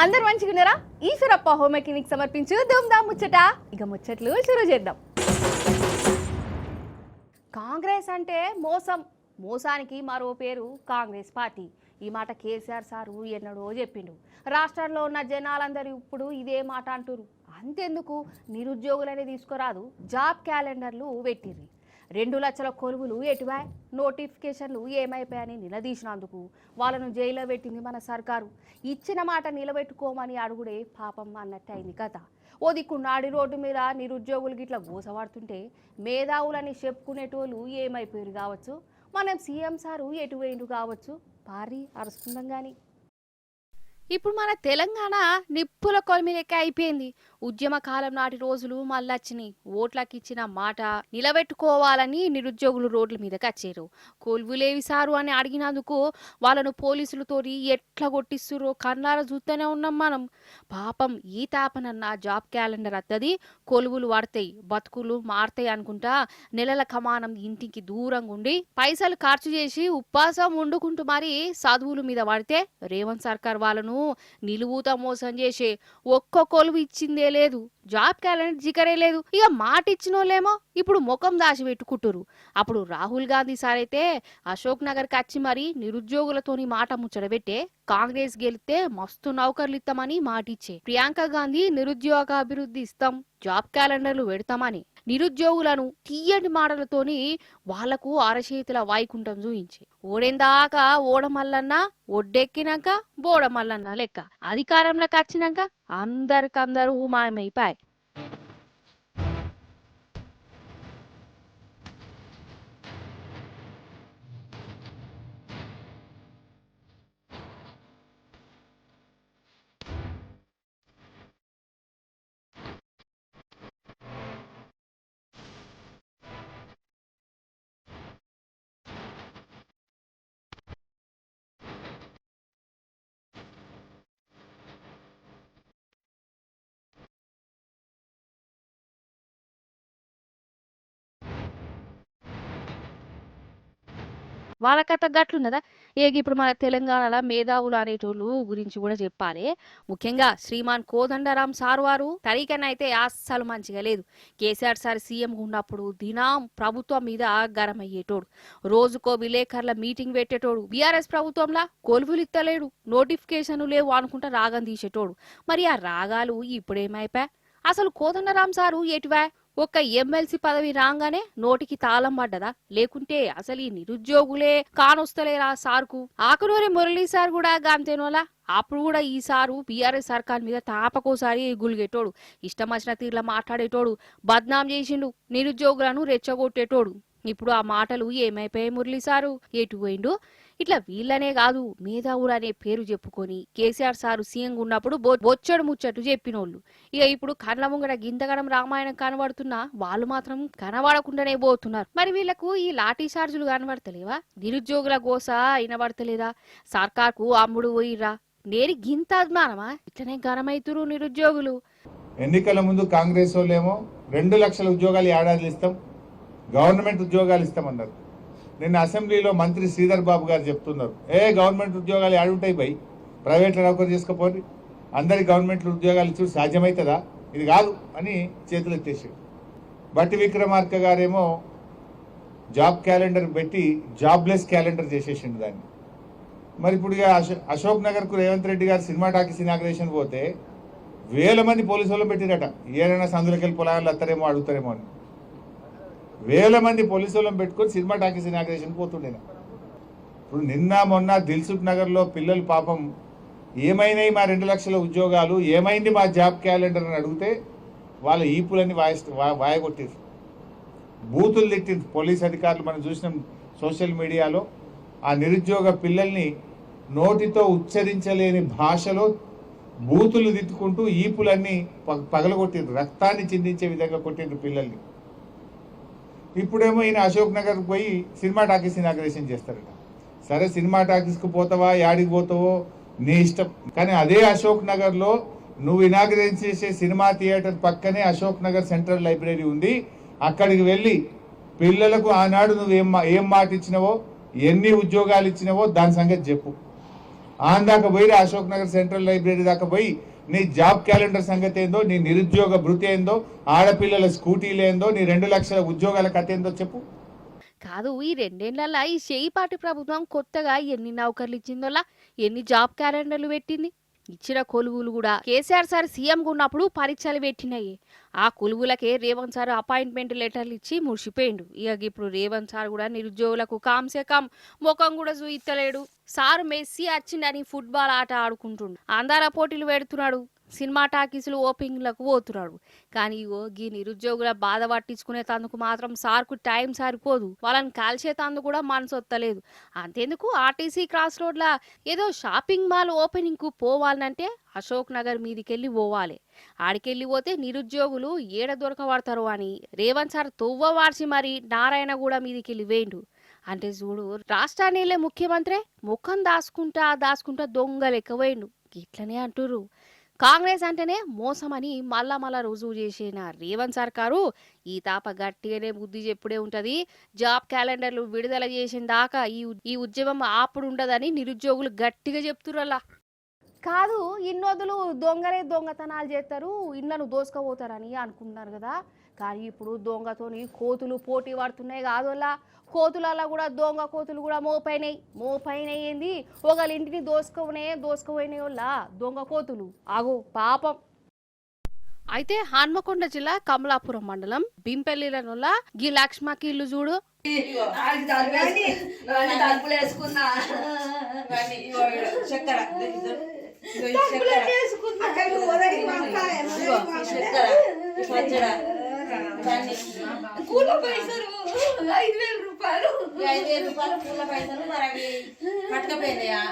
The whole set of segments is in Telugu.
అందరు మంచిగున్నారా? ఈశ్వరప్ప హోమ్ మెకానిక్ సమర్పించు ధూమ్దా ముచ్చట. ఇక ముచ్చట్లు షురూ చేద్దాం. కాంగ్రెస్ అంటే మోసం, మోసానికి మరో పేరు కాంగ్రెస్ పార్టీ. ఈ మాట కేసీఆర్ సారు ఎన్నడో చెప్పిండు. రాష్ట్రంలో ఉన్న జనాలందరూ ఇప్పుడు ఇదే మాట అంటురు. అంతెందుకు, నిరుద్యోగులనే తీసుకురాదు, జాబ్ క్యాలెండర్లు పెట్టిర్రు. 2 లక్షల కొలువులు ఎటువా, నోటిఫికేషన్లు ఏమైపోయాయని నిలదీసినందుకు వాళ్ళను జైల్లో పెట్టింది మన సర్కారు. ఇచ్చిన మాట నిలబెట్టుకోమని అడుగుడే పాపం అన్నట్టు అయింది కథ. ఓ దిక్కు నాడి రోడ్డు మీద నిరుద్యోగులు గిట్లా గోసవాడుతుంటే మేధావులని చెప్పుకునేటోళ్ళు ఏమైపోయారు కావచ్చు. మనం సీఎం సారు ఎటు వేయండు కావచ్చు, పారి అరుస్తుందాం కానీ. ఇప్పుడు మన తెలంగాణ నిప్పుల కొలిమి లెక్క అయిపోయింది. ఉద్యమ కాలం నాటి రోజులు మళ్ళొచ్చినాయి. ఓట్లకి ఇచ్చిన మాట నిలబెట్టుకోవాలని నిరుద్యోగులు రోడ్ల మీదకి వచ్చారు. కొలువులేవి సారు అని అడిగినందుకు వాళ్ళను పోలీసులతోటి ఎట్లా కొట్టిస్తురో కన్నారా చూస్తూనే ఉన్నాం మనం. పాపం ఈ తాపనన్న జాబ్ క్యాలెండర్ అత్తది, కొలువులు పడతాయి, బతుకులు మారతాయి అనుకుంటా నెలల కమానం ఇంటికి దూరంగా ఉండి పైసలు ఖర్చు చేసి ఉపవాసం వండుకుంటూ మరి చదువుల మీద పడితే రేవంత్ సర్కార్ వాళ్ళను నిలువుత మోసం చేసే ఒక్క కొలువు ఇచ్చిందే లేదు, జాబ్ క్యాలెండర్ జికరే లేదు. ఇక మాట ఇచ్చినోళ్ళేమో ఇప్పుడు ముఖం దాచి పెట్టుకుంటురు. అప్పుడు రాహుల్ గాంధీ సార్ అయితే అశోక్ నగర్కి వచ్చి మరి నిరుద్యోగులతోని మాట ముచ్చడబెట్టే కాంగ్రెస్ గెలిస్తే మస్తు నౌకర్లు ఇస్తామని మాటిచ్చే. ప్రియాంక గాంధీ నిరుద్యోగ అభివృద్ధి ఇస్తాం, జాబ్ క్యాలెండర్లు పెడతామని నిరుద్యోగులను తీయటి మాటలతోని వాళ్లకు అరచేతుల వైకుంఠం చూయించి ఓడేందాకా ఓడమల్లన్న, ఒడ్డెక్కినాక బోడమల్లన్న లెక్క అధికారంలోకి వచ్చినాక అందరికందరూ మాయమైపోయాయి. వాళ్ళ కథ గట్లున్నదా? ఇప్పుడు మన తెలంగాణలో మేధావులు అనేటోళ్ళు గురించి కూడా చెప్పాలి. ముఖ్యంగా శ్రీమాన్ కోదండరాం సార్ వారు తరీకనైతే అస్సలు మంచిగా లేదు. కేసీఆర్ సార్ సీఎం ఉన్నప్పుడు దినం ప్రభుత్వం మీద గరమయ్యేటోడు, రోజుకో విలేకరుల మీటింగ్ పెట్టేటోడు. బీఆర్ఎస్ ప్రభుత్వంలా కొలువులు ఇత్తలేడు, నోటిఫికేషన్లు లేవు అనుకుంటా రాగం తీసేటోడు. మరి ఆ రాగాలు ఇప్పుడేమైపోయా? అసలు కోదండరాం సారు ఎటువా? ఒక్క ఎమ్మెల్సీ పదవి రాగానే నోటికి తాళం పడ్డదా? లేకుంటే అసలు ఈ నిరుద్యోగులే కానొస్తలేరా సార్కు? ఆకునూరి మురళీ సార్ కూడా గాంతేనోలా. అప్పుడు కూడా ఈ సారు బీఆర్ఎస్ సర్కార్ మీద తాపకోసారి గులిగేటోడు, ఇష్టం వచ్చిన తీర్లా మాట్లాడేటోడు, బద్నాం చేసిండు, నిరుద్యోగులను రెచ్చగొట్టేటోడు. ఇప్పుడు ఆ మాటలు ఏమైపోయాయి? మురళీ సారు ఎటు పోయిండు? ఇట్లా వీళ్ళనే కాదు, మేధావులు అనే పేరు చెప్పుకొని కేసీఆర్ సారు సీఎం ఉన్నప్పుడు బొచ్చడు ముచ్చట్లు చెప్పినోళ్ళు ఇక ఇప్పుడు కండ్ల ముంగడ గింతగడం రామాయణం కనబడుతున్నా వాళ్ళు మాత్రం కనబడకుండానే పోతున్నారు. మరి వీళ్లకు ఈ లాఠీ చార్జులు కనబడతలేవా? నిరుద్యోగుల గోస వినబడతలేదా? సర్కార్కు అమ్ముడు పోయిరా నేరి గింత అభిమానమా? ఇట్లనే ఘనమైతురు నిరుద్యోగులు. ఎన్నికల ముందు కాంగ్రెస్ వాళ్ళేమో 2 లక్షల ఉద్యోగాలు ఏడాదిలు ఇస్తాం, గవర్నమెంట్ ఉద్యోగాలు ఇస్తామన్నారు. నిన్న అసెంబ్లీలో మంత్రి శ్రీధర్ బాబు గారు చెప్తున్నారు, గవర్నమెంట్ ఉద్యోగాలు ఏడుంటాయి బై, ప్రైవేట్లో నౌకరు చేసుకోపోయి అందరికి గవర్నమెంట్ ఉద్యోగాలు ఇచ్చి సాధ్యమవుతుందా? ఇది కాదు అని చేతులు ఎత్తేసాడు. బట్టి విక్రమార్క గారేమో జాబ్ క్యాలెండర్ పెట్టి జాబ్లెస్ క్యాలెండర్ చేసేసిండు దాన్ని. మరి ఇప్పుడు అశోక్ నగర్కు రేవంత్ రెడ్డి గారు సినిమా టాకీస్ ఇనాగ్రేషన్ పోతే 1000 మంది పోలీసు వాళ్ళు పెట్టిరట. ఏదైనా సందులకెళ్ళి పొలాలు వస్తారేమో అడుగుతారేమో అని 1000 మంది పోలీసు వాళ్ళని పెట్టుకొని సినిమా టాకీస్ ఇనాగ్రేషన్ పోతుండే. ఇప్పుడు నిన్న మొన్న దిల్సుఖ్ నగర్లో పిల్లలు పాపం ఏమైనాయి మా 2 లక్షల ఉద్యోగాలు, ఏమైంది మా జాబ్ క్యాలెండర్ అని అడిగితే వాళ్ళ ఈపులన్నీ వాయగొట్టారు, బూతులు తిట్టింది పోలీస్ అధికారులు. మనం చూసినాం సోషల్ మీడియాలో. ఆ నిరుద్యోగ పిల్లల్ని నోటితో ఉచ్చరించలేని భాషలో బూతులు తిట్టుకుంటూ ఈపులన్నీ పగలగొట్టిండ్రు, రక్తాన్ని చిందించే విధంగా కొట్టిండ్రు పిల్లల్ని. ఇప్పుడేమో ఈయన అశోక్ నగర్ పోయి సినిమా టాకీస్ ఇనాగ్రేషన్ చేస్తారట. సరే, సినిమా టాకీస్కి పోతావా, యాడికి పోతావో నీ ఇష్టం. కానీ అదే అశోక్ నగర్లో నువ్వు ఇనాగ్రేషన్ చేసే సినిమా థియేటర్ పక్కనే అశోక్ నగర్ సెంట్రల్ లైబ్రరీ ఉంది. అక్కడికి వెళ్ళి పిల్లలకు ఆనాడు నువ్వు ఏం మాట ఇచ్చినవో, ఎన్ని ఉద్యోగాలు ఇచ్చినవో దాని సంగతి చెప్పు. దాకా పోయి అశోక్ నగర్ సెంట్రల్ లైబ్రరీ దాకా పోయి నీ జాబ్ క్యాలెండర్ సంగతి ఏందో, నీ నిరుద్యోగ భృతి ఏందో, ఆడపిల్లల స్కూటీలు ఏందో, నీ 2 లక్షల ఉద్యోగాల కథ ఏందో చెప్పు. కాదు ఈ 2 ఏళ్లలో ఈ చేయిపాటి ప్రభుత్వం కొత్తగా ఎన్ని నౌకర్లు ఇచ్చిందోలా, ఎన్ని జాబ్ క్యాలెండర్లు పెట్టింది. ఇచ్చిన కొలువులు కూడా కేసీఆర్ సార్ సీఎంగా ఉన్నప్పుడు పరీక్షలు పెట్టినాయి. ఆ కొలువులకే రేవంత్ సార్ అపాయింట్మెంట్ లెటర్లు ఇచ్చి మురిసిపోయిండు. ఇక ఇప్పుడు రేవంత్ సార్ కూడా నిరుద్యోగులకు కామ్సే కామ్ ముఖం కూడా చూయిత్తలేడు. సార్ మెస్సీ వచ్చిండని ఫుట్బాల్ ఆట ఆడుకుంటుండు, అందాల పోటీలు పెడుతున్నాడు, సినిమా టాకీసులు ఓపెనింగ్లకు పోతున్నాడు. కానీ ఇగో గీ నిరుద్యోగుల బాధ పట్టించుకునే తందుకు మాత్రం సార్కు టైం సరిపోదు, వాళ్ళని కాల్చే తందుకు కూడా మనసు వత్తలేదు. అంతేందుకు ఆర్టీసీ క్రాస్ రోడ్ల ఏదో షాపింగ్ మాల్ ఓపెనింగ్ కు పోవాలంటే అశోక్ నగర్ మీదికెళ్ళి పోవాలి. ఆడికెళ్ళి పోతే నిరుద్యోగులు ఏడ దొరకబడతారు అని రేవంత్ సార్ తొవ్వ వార్చి మరి నారాయణగూడ మీదికెళ్ళి వేయండు. అంటే చూడు, రాష్ట్రాన్ని వెళ్ళే ముఖ్యమంత్రి ముఖం దాచుకుంటా దొంగ లెక్క వేయండు. ఇట్లనే అంటుర్రు. కాంగ్రెస్ అంటేనే మోసమని మళ్ళా రుజువు చేసిన రేవంత్ సర్కారు ఈ తాప గట్టిగానే బుద్ధి చెప్పుడే ఉంటది. జాబ్ క్యాలెండర్లు విడుదల చేసిన దాకా ఈ ఉద్యమం ఆపుడు ఉండదని నిరుద్యోగులు గట్టిగా చెప్తుర్రలా. కాదు, ఇన్నోదులు దొంగతనాలు చేస్తారు, ఇళ్లను దోసుకపోతారని అనుకుంటున్నారు కదా. కానీ ఇప్పుడు దొంగతోని కోతులు పోటీ పడుతున్నాయి కాదోలా. కోతులలో కూడా దొంగ కోతులు కూడా మోపైనాయి ఏంది, ఒకళ్ళ ఇంటిని దోసుకుపోయినాయోళ్ళ దొంగ కోతులు. ఆగో పాపం. అయితే హన్మకొండ జిల్లా కమలాపురం మండలం బింపెల్లిలనొల్ల గీ లక్ష్మకి ఇల్లు చూడు. కూల పైసలు 5,000 రూపాయలు 5,000 రూపాయలు కూల పైసలు మరి అవి పట్టుకపోయినాయా?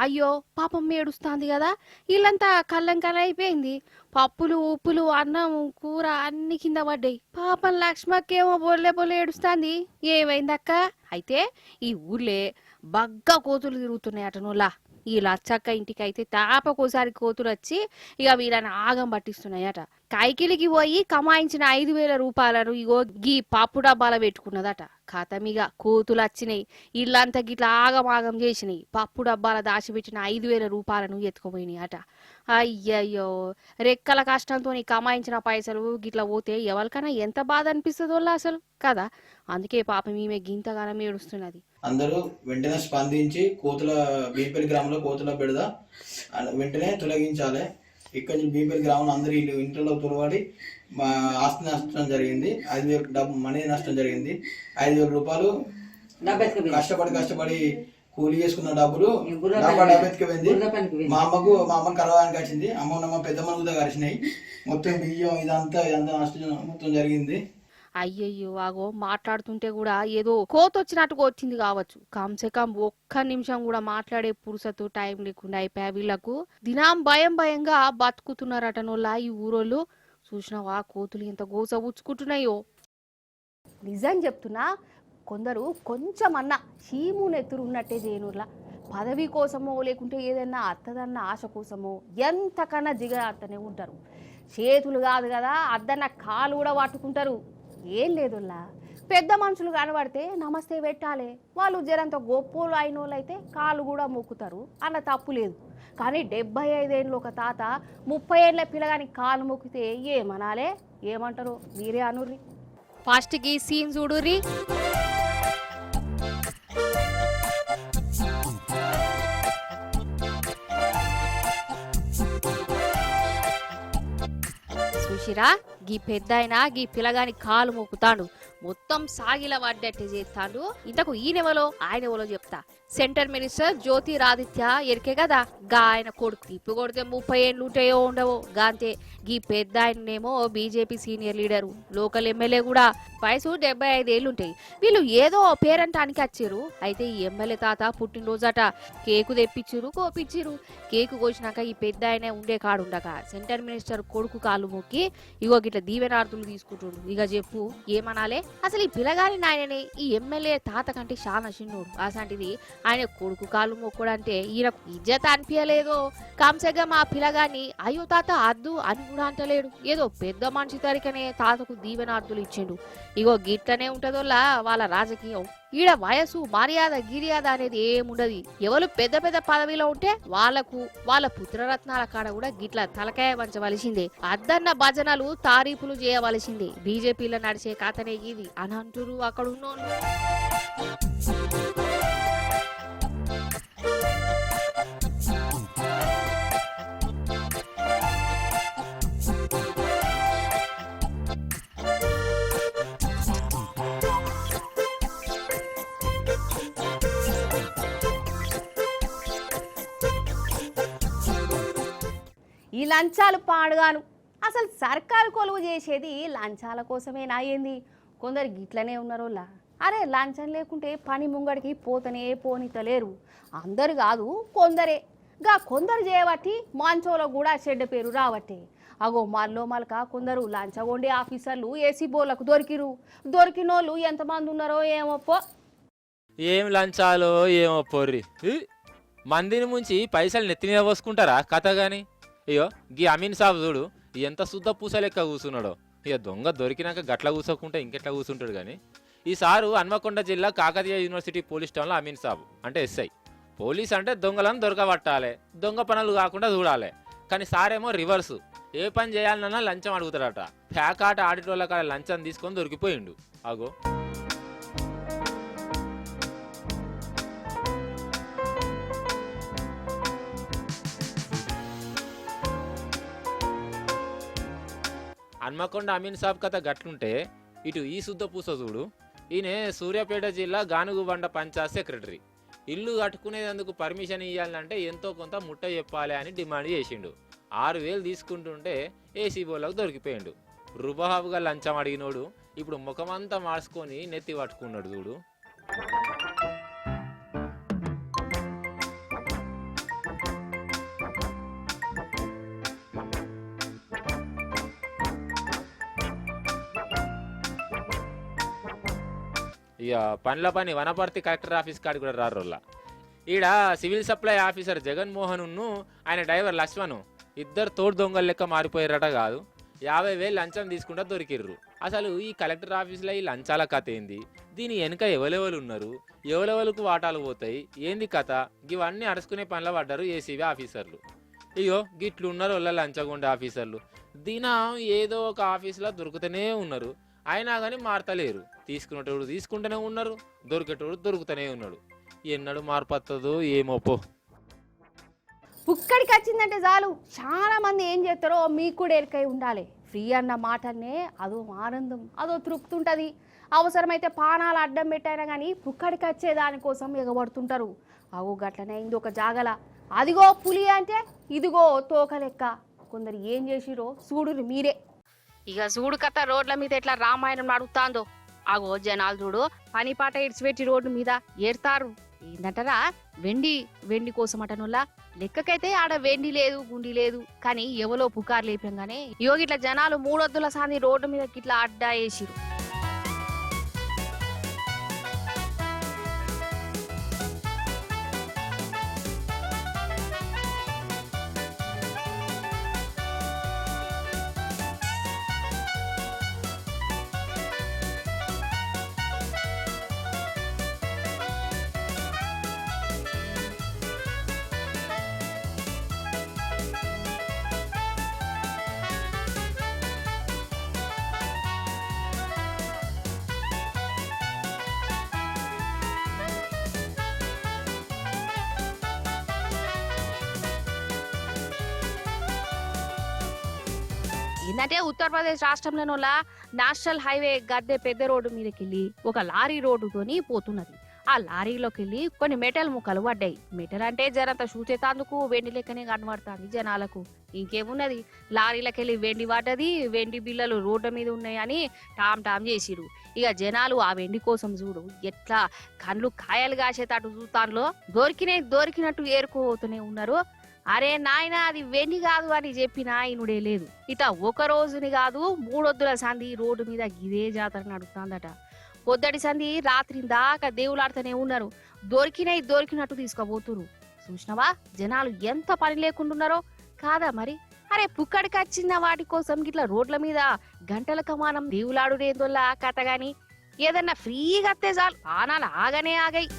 అయ్యో పాపం ఏడుస్తాంది కదా. ఇల్లంతా కళ్ళం అయిపోయింది. పప్పులు ఉప్పులు అన్నం కూర అన్ని కింద పడ్డాయి. పాపం లక్ష్మక్కేమో బొల్లే ఏడుస్తాంది. ఏమైందక్క? అయితే ఈ ఊర్లే బగ్గా కోతులు తిరుగుతున్నాయి అటనోలా. ఈ లచ్చక్క ఇంటికి అయితే తాపకోసారి కోతులు వచ్చి ఇక వీళ్ళని ఆగం పట్టిస్తున్నాయట. కైకిలికి పోయి కమాయించిన 5,000 రూపాయలను ఇగో గీ పప్పు డబ్బాల పెట్టుకున్నదట. ఖతమిగా కోతులు వచ్చినాయి, ఇల్లంతా గిట్లా ఆగం చేసినాయి. పప్పు డబ్బాల దాచిపెట్టిన 5,000 రూపాయలను ఎత్తుకుపోయినాయి అట. అయ్యయ్యో, రెక్కల కష్టంతో కమాయించిన పైసలు గిట్లా పోతే ఎవరికైనా ఎంత బాధ అనిపిస్తుందో అసలు కదా. అందుకే పాపం ఈమె గింతగానం ఏడుస్తున్నది. అందరూ వెంటనే స్పందించి కోతుల బీపల్లి గ్రామంలో కోతుల బెడద వెంటనే తొలగించాలి. ఇక్కడ నుంచి బీపల్లి గ్రామంలో అందరూ ఇంట్లో తొలబడి ఆస్తి నష్టం జరిగింది. 5,000 డబ్బు మనీ నష్టం జరిగింది. 5,000 రూపాయలు కష్టపడి కూలి చేసుకున్న డబ్బులు డబ్బెత్తుకుపోయింది. మా అమ్మ కలవడానికి వచ్చింది. అమ్మ పెద్దమ్మ కూడా కలిసినాయి. మొత్తం బియ్యం ఇదంతా నష్టం మొత్తం జరిగింది. అయ్యయ్యో, ఆగో మాట్లాడుతుంటే కూడా ఏదో కోతొచ్చినట్టుగా వచ్చింది కావచ్చు. కామ్సే కామ్ ఒక్క నిమిషం కూడా మాట్లాడే పురుసతో టైం లేకుండా అయిపోయా వీళ్ళకు. దినం భయంగా బతుకుతున్నారటనోళ్ళ ఈ ఊరోళ్ళు. చూసినావా కోతులు ఎంత గోసబుచ్చుకుంటున్నాయో. నిజం చెప్తున్నా, కొందరు కొంచెమన్నా చీము నెత్తురు ఉన్నట్టే చేయనూర్లా. పదవి కోసమో లేకుంటే ఏదైనా అత్తదన్న ఆశ కోసమో ఎంతకన్నా జిగనే ఉంటారు. చేతులు కాదు కదా, అద్దన్న కాలు కూడా పట్టుకుంటారు. ఏం లేదుల్లా, పెద్ద మనుషులు కనబడితే నమస్తే పెట్టాలి. వాళ్ళు జరంత గొప్పోళ్ళు అయిన వాళ్ళు అయితే కాళ్ళు కూడా మొక్కుతారు, అన్న తప్పు లేదు. కానీ 75 ఏళ్ళు ఒక తాత 30 ఏళ్ళ పిల్లగానికి కాలు మొక్కితే ఏమనాలే? ఏమంటారో మీరే అనుర్రి. ఫస్ట్ కి సీన్ చూడుర్రి. చూసిరా, గీ పెద్దాయన గీ పిల్లగాని కాలు మొక్కుతాడు, మొత్తం సాగిల పడ్డట్టే చేస్తాడు. ఇంతకు ఈయనెవలో ఆయనెవలో చెప్తా. సెంటర్ మినిస్టర్ జ్యోతిరాదిత్య ఎరికే కదా, గా ఆయన కొడుకు. తిప్పి కొడితే 30 ఏళ్ళు ఉంటాయో ఉండవో గాంతే. గీ పెద్ద ఆయనేమో BJP senior leader, local MLA కూడా. వయసు 75 ఏళ్ళు ఉంటాయి. వీళ్ళు ఏదో పేరంటానికి వచ్చారు. అయితే ఈ ఎమ్మెల్యే తాత పుట్టినరోజట. కేకు తెప్పించిరు, కోపించిరు. కేకు కోసినాక ఈ పెద్ద ఆయన ఉండే కాడుండగా సెంటర్ మినిస్టర్ కొడుకు కాళ్ళు మొక్కి ఇగో గిట్ల దీవెనార్థులు తీసుకుంటుండు. ఇక చెప్పు ఏమనాలే? అసలు ఈ పిల్లగాని నాయననే ఈ ఎమ్మెల్యే తాత కంటే చాలా చిన్నోడు. అసంటిది ఆయన కొడుకు కాళ్ళు మొక్కుడంటే ఈయనకు ఇజ్జత అనిపించలేదో కంసగా మా పిల్లగాన్ని అయ్యో తాత అద్దు అని కూడా అంటలేడు. ఏదో పెద్ద మనిషి తరికనే తాతకు దీవెనార్థులు ఇచ్చిండు. ఇగో గిట్లనే ఉంటదోలా వాళ్ళ రాజకీయం. ఈడ వయసు మర్యాద గిర్యాద అనేది ఏముండదు. ఎవరు పెద్ద పెద్ద పదవిలో ఉంటే వాళ్లకు వాళ్ళ పుత్రరత్నాల కాడ కూడా గిట్ల తలకాయ వంచవలసిందే. అద్దన్న భజనలు తారీఫులు చేయవలసిందే. బీజేపీలో నడిచే కథనే ఇది అని అంటురు అక్కడ ఉన్నోళ్ళు. ఈ లంచాలు పాడుగాను. అసలు సర్కారు కొలువు చేసేది లంచాల కోసమేనా ఏంది? కొందరు గిట్లనే ఉన్నారోళ్ళ. అరే లంచం లేకుంటే పని ముంగడికి పోతనే పోనితలేరు. అందరు కాదు కొందరే. గా కొందరు చేయబట్టి మంచోళ్ళకు కూడా చెడ్డ పేరు రావట్టే. అగో మల్లో మలక కొందరు లంచగొండే ఆఫీసర్లు ఏసీ బోర్లకు దొరికినోళ్ళు ఎంతమంది ఉన్నారో ఏమోపో. ఏం లంచాలో ఏమో పొర్రి. మందిని ముంచి పైసలు నెత్తి మీద పోసుకుంటారా కథ గాని. అయ్యో గీ అమీన్ సాబ్ చూడు ఎంత శుద్ధ పూస లెక్క కూర్చున్నాడో. ఇక దొంగ దొరికినాక గట్ల కూర్చోకుంటే ఇంకెట్లా కూర్చుంటాడు కానీ. ఈ సారు హన్మకొండ జిల్లా కాకతీయ యూనివర్సిటీ పోలీస్ స్టేషన్లో అమీన్ సాబ్ అంటే ఎస్ఐ. పోలీస్ అంటే దొంగలను దొరకబట్టాలి, దొంగ పనులు కాకుండా చూడాలి. కానీ సారేమో రివర్సు. ఏ పని చేయాలన్నా లంచం అడుగుతాడట. ప్యాకాట ఆడిటోళ్ళ కాడ లంచం తీసుకొని దొరికిపోయిండు. అగో హన్మకొండ అమీన్ సాబ్ కథ గట్లుంటే ఇటు ఈ శుద్ధ పూస చూడు. ఈయన సూర్యాపేట జిల్లా గానుగుబండ పంచాయత్ సెక్రటరీ. ఇల్లు కట్టుకునేందుకు పర్మిషన్ ఇవ్వాలంటే ఎంతో కొంత ముట్ట చెప్పాలి అని డిమాండ్ చేసిండు. 6,000 తీసుకుంటుంటే ఏసీ బోర్లకు దొరికిపోయిండు. రుబాబుగా లంచం అడిగినోడు ఇప్పుడు ముఖమంతా మార్చుకొని నెత్తి పట్టుకున్నాడు చూడు. ఇక పని వనపర్తి కలెక్టర్ ఆఫీస్ కాడికి కూడా రారోళ్ళ. ఈడ సివిల్ సప్లై ఆఫీసర్ జగన్మోహన్ను ఆయన డ్రైవర్ లక్ష్మణ్ ఇద్దరు తోడు దొంగల లెక్క మారిపోయారట కాదు. 50,000 లంచం తీసుకుంటా దొరికిర్రు. అసలు ఈ కలెక్టర్ ఆఫీస్లో ఈ లంచాల కథ ఏంది? దీని వెనుక ఎవరెవరు ఉన్నారు? ఎవరెవరికి వాటాలు పోతాయి? ఏంది కథ? ఇవన్నీ అడుచుకునే పనిలో పడ్డారు ఏసీబీ ఆఫీసర్లు. ఇగో గిట్లున్నారు వాళ్ళ లంచగొండ ఆఫీసర్లు. దినం ఏదో ఒక ఆఫీసులో దొరుకుతూనే ఉన్నారు. అయినా కానీ మారతలేరు. తీసుకునేటోడు తీసుకుంటూనే ఉన్నారు, దొరికేటోడు దొరుకుతూనే ఉన్నాడు. ఎన్నడు మార్పత్తదో ఏమోపో. పుక్కడికి వచ్చిందంటే చాలు చాలా మంది ఏం చేస్తారో మీకు కూడా ఎరికై ఉండాలి. ఫ్రీ అన్న మాటనే అదో ఆనందం, అదో తృప్తి ఉంటుంది. అవసరమైతే పానాలు అడ్డం పెట్టైనా కానీ పుక్కడికి వచ్చే దానికోసం ఎగబడుతుంటారు. అగో గట్లనే అయింది ఒక జాగల. అదిగో పులి అంటే ఇదిగో తోక లెక్క. కొందరు ఏం చేసిరో చూడురు మీరే. ఇక చూడు కథ రోడ్ల మీద ఎట్లా రామాయణం నడుగుతాందో. అగో జనాలు చూడు పని పాట ఇడిచిపెట్టి రోడ్డు మీద ఏర్తారు. ఏందంటారా వెండి కోసం అటనుల్లా. లెక్కకైతే ఆడ వెండి లేదు గుండి లేదు. కానీ ఎవలో పుకారు లేపంగానే యోగిట్ల జనాలు 3 సార్లు రోడ్డు మీద ఇట్లా అడ్డా వేసిరు. ఏంటంటే ఉత్తరప్రదేశ్ రాష్ట్రంలోనోలా నేషనల్ హైవే గద్దె పెద్ద రోడ్డు మీదకి వెళ్ళి ఒక లారీ రోడ్డుతోని పోతున్నది. ఆ లారీలోకి వెళ్ళి కొన్ని మెటల్ ముక్కలు పడ్డాయి. మెటల్ అంటే జరంత చూసేతందుకు వెండి లెక్కనే కనబడుతుంది జనాలకు. ఇంకేమున్నది, లారీలకి వెళ్ళి వెండి పడ్డది, వెండి బిల్లలు రోడ్డు మీద ఉన్నాయని టామ్ చేసిరు. ఇక జనాలు ఆ వెండి కోసం చూడు ఎట్లా కళ్ళు కాయలు కాసేటట్టు చూస్తానులో దొరికినట్టు ఏరుకోతూనే ఉన్నారు. అరే నాయన అది వెండి కాదు అని చెప్పినా ఇనుడే లేదు. ఇట ఒక రోజుని కాదు 3 సంది రోడ్డు మీద గిదే జాతర నడుస్తుందట. పొద్దటి సంధి రాత్రి దాకా దేవులాడుతూనే ఉన్నారు. దొరికినట్టు తీసుకోబోతురు. చూసినవా జనాలు ఎంత పని లేకుంటున్నారో కాదా మరి. అరే పుక్కడికి వచ్చిన వాటి కోసం గిట్లా రోడ్ల మీద గంటల కమానం దేవులాడునేందోలా కథ గాని ఏదన్నా ఫ్రీగా అత్తే చాలు ఆనాలు ఆగనే ఆగాయి.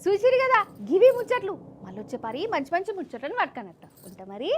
చూసిరు కదా గివి ముచ్చట్లు. మళ్ళొచ్చే పరి మంచి మంచి ముచ్చట్లను పట్టుకనట్ట ఉంటా మరి.